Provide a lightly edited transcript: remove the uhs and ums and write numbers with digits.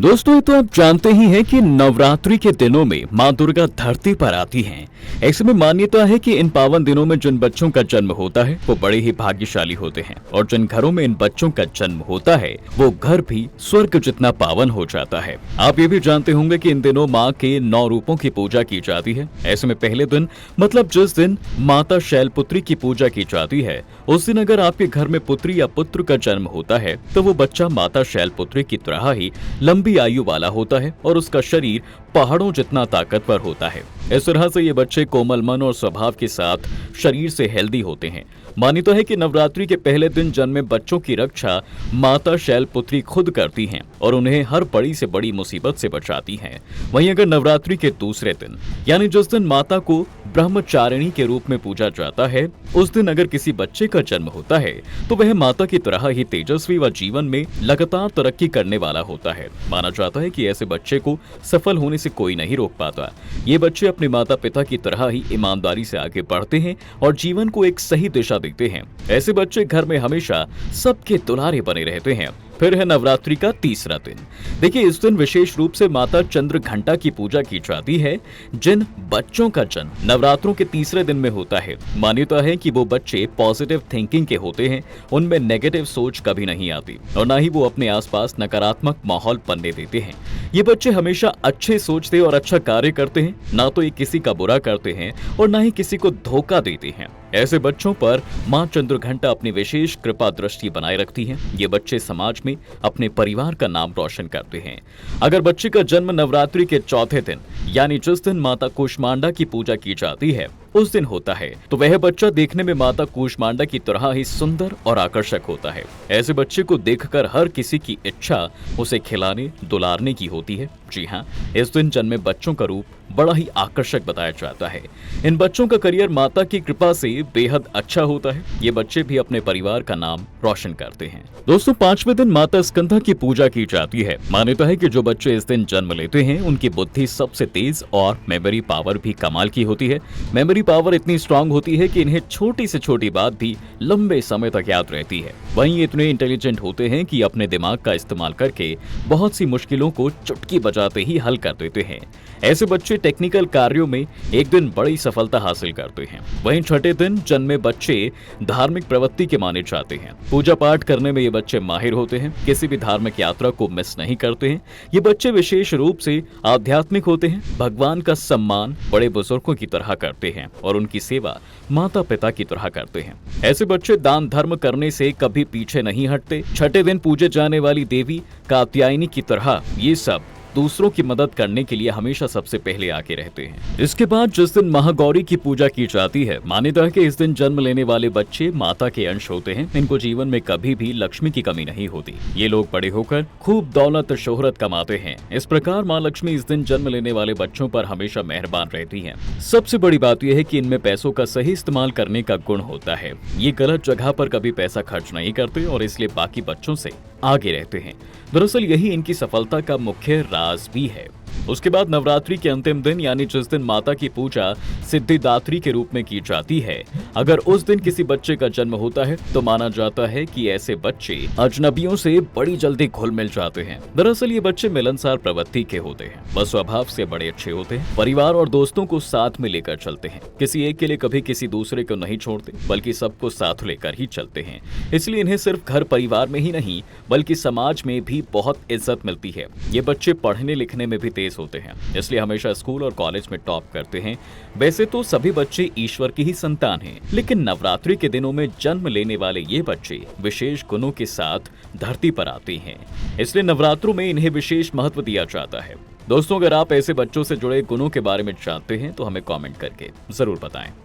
दोस्तों, ये तो आप जानते ही हैं कि नवरात्रि के दिनों में माँ दुर्गा धरती पर आती हैं। ऐसे में मान्यता है कि इन पावन दिनों में जिन बच्चों का जन्म होता है वो बड़े ही भाग्यशाली होते हैं और जिन घरों में इन बच्चों का जन्म होता है वो घर भी स्वर्ग जितना पावन हो जाता है। आप ये भी जानते होंगे कि इन दिनों माँ के 9 रूपों की पूजा की जाती है। ऐसे में पहले दिन मतलब जिस दिन माता शैलपुत्री की पूजा की जाती है उस दिन अगर आपके घर में पुत्री या पुत्र का जन्म होता है तो वो बच्चा माता शैलपुत्री की तरह ही लंबी आयु वाला होता है और उसका शरीर पहाड़ों जितना ताकतवर होता है। इस तरह से ये बच्चे कोमल मन और स्वभाव के साथ शरीर से हेल्दी होते हैं। मान्यता है कि नवरात्रि के पहले दिन जन्मे बच्चों की रक्षा माता शैलपुत्री खुद करती हैं और उन्हें हर बड़ी से बड़ी मुसीबत से बचाती हैं। वहीं अगर नवरात्रि के दूसरे दिन यानी जिस दिन माता को ब्रह्मचारिणी के रूप में पूजा जाता है उस दिन अगर किसी बच्चे का जन्म होता है तो वह माता की तरह ही तेजस्वी व जीवन में लगातार तरक्की करने वाला होता है। माना जाता है कि ऐसे बच्चे को सफल होने से कोई नहीं रोक पाता। ये बच्चे अपने माता पिता की तरह ही ईमानदारी से आगे बढ़ते हैं और जीवन को एक सही दिशा देते हैं। ऐसे बच्चे घर में हमेशा सबके दुलारे बने रहते हैं। फिर है नवरात्रि का तीसरा दिन। देखिए, इस दिन विशेष रूप से माता चंद्र घंटा की पूजा की जाती है। जिन बच्चों का जन्म नवरात्रों के तीसरे दिन में होता है मान्यता है कि वो बच्चे पॉजिटिव थिंकिंग के होते हैं, उनमें नेगेटिव सोच कभी नहीं आती और ना ही वो अपने आसपास नकारात्मक माहौल बनने देते हैं। ये बच्चे हमेशा अच्छे सोचते और अच्छा कार्य करते हैं, ना तो ये किसी का बुरा करते हैं और ना ही किसी को धोखा देते हैं। ऐसे बच्चों पर मां चंद्रघंटा अपनी विशेष कृपा दृष्टि बनाए रखती हैं। ये बच्चे समाज में अपने परिवार का नाम रोशन करते हैं। अगर बच्चे का जन्म नवरात्रि के चौथे दिन यानी जिस दिन माता कूष्मांडा की पूजा की जाती है उस दिन होता है तो वह बच्चा देखने में माता कूष्मांडा की तरह ही सुंदर और आकर्षक होता है। ऐसे बच्चे को देखकर हर किसी की इच्छा उसे खिलाने दुलारने की होती है। जी हाँ, इस दिन जन्मे बच्चों का रूप बड़ा ही आकर्षक बताया जाता है। इन बच्चों का करियर माता की कृपा से बेहद अच्छा होता है। ये बच्चे भी अपने परिवार का नाम रोशन करते हैं। दोस्तों, 5वें दिन माता स्कंधा की पूजा की जाती है। मान्यता है कि जो बच्चे इस दिन जन्म लेते हैं उनकी बुद्धि सबसे तेज और मेमोरी पावर भी कमाल की होती है। मेमोरी पावर इतनी स्ट्रांग होती है कि इन्हें छोटी से छोटी बात भी लंबे समय तक याद रहती है। वहीं ये इतने इंटेलिजेंट होते हैं कि अपने दिमाग का इस्तेमाल करके बहुत सी मुश्किलों को चुटकी बजाते ही हल कर देते हैं। ऐसे बच्चे टेक्निकल कार्यों में एक दिन बड़ी सफलता हासिल करते हैं। वहीं छठे दिन जन्मे बच्चे धार्मिक प्रवृत्ति के माने जाते हैं। पूजा पाठ करने में ये बच्चे माहिर होते हैं, किसी भी धार्मिक यात्रा को मिस नहीं करते हैं। ये बच्चे विशेष रूप से आध्यात्मिक होते हैं, भगवान का सम्मान बड़े बुजुर्गों की तरह करते हैं और उनकी सेवा माता पिता की तरह करते हैं। ऐसे बच्चे दान धर्म करने से कभी पीछे नहीं हटते। छठे दिन पूजे जाने वाली देवी कात्यायनी की तरह ये सब दूसरों की मदद करने के लिए हमेशा सबसे पहले आके रहते हैं। इसके बाद जिस दिन महागौरी की पूजा की जाती है मान्यता है कि इस दिन जन्म लेने वाले बच्चे माता के अंश होते हैं। इनको जीवन में कभी भी लक्ष्मी की कमी नहीं होती। ये लोग बड़े होकर खूब दौलत शोहरत कमाते हैं। इस प्रकार माँ लक्ष्मी इस दिन जन्म लेने वाले बच्चों पर हमेशा मेहरबान रहती है। सबसे बड़ी बात यह है कि इनमें पैसों का सही इस्तेमाल करने का गुण होता है। ये गलत जगह पर कभी पैसा खर्च नहीं करते और इसलिए बाकी बच्चों से आगे रहते हैं। दरअसल यही इनकी सफलता का मुख्य राज भी है। उसके बाद नवरात्रि के अंतिम दिन यानी जिस दिन माता की पूजा सिद्धिदात्री के रूप में की जाती है, अगर उस दिन किसी बच्चे का जन्म होता है तो माना जाता है कि ऐसे बच्चे अजनबियों से बड़ी जल्दी घुल मिल जाते हैं। दरअसल ये बच्चे मिलनसार प्रवृत्ति के होते हैं, बस स्वभाव से बड़े अच्छे होते हैं, परिवार और दोस्तों को साथ में लेकर चलते हैं, किसी एक के लिए कभी किसी दूसरे को नहीं छोड़ते बल्कि सबको साथ लेकर ही चलते हैं। इसलिए इन्हें सिर्फ घर परिवार में ही नहीं बल्कि समाज में भी बहुत इज्जत मिलती है। ये बच्चे पढ़ने लिखने में भी तेज होते हैं, इसलिए हमेशा स्कूल और कॉलेज में टॉप करते हैं। वैसे तो सभी बच्चे ईश्वर की ही संतान हैं, लेकिन नवरात्रि के दिनों में जन्म लेने वाले ये बच्चे विशेष गुणों के साथ धरती पर आते हैं, इसलिए नवरात्रों में इन्हें विशेष महत्व दिया जाता है। दोस्तों, अगर आप ऐसे बच्चों से जुड़े गुणों के बारे में जानते हैं तो हमें कमेंट करके जरूर बताएं।